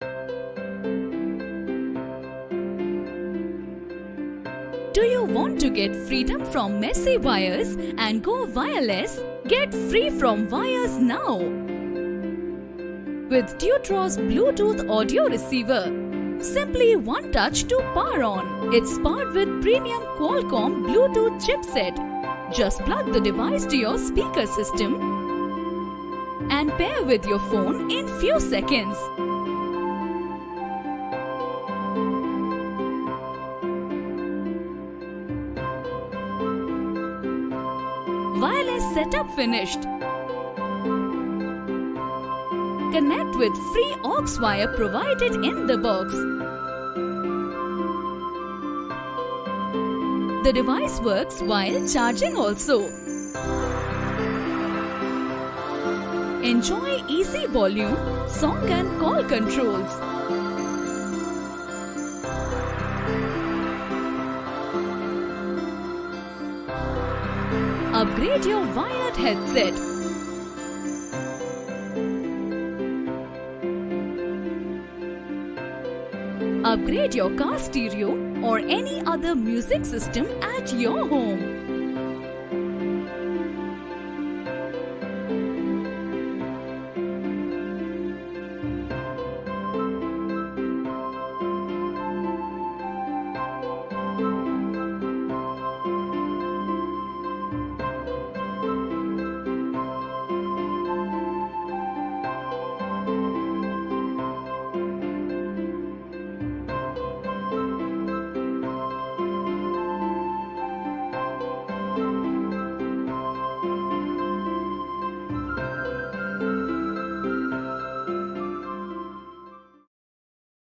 Do you want to get freedom from messy wires and go wireless? Get free from wires now! With Tewtross Bluetooth audio receiver. Simply one touch to power on. It's powered with premium QUALCOMM Bluetooth chipset. Just plug the device to your speaker system and pair with your phone in few seconds. Wireless setup finished. Connect with free aux wire provided in the box. The device works while charging also. Enjoy easy volume, song and call controls. Upgrade your wired headset. Upgrade your car stereo or any other music system at your home.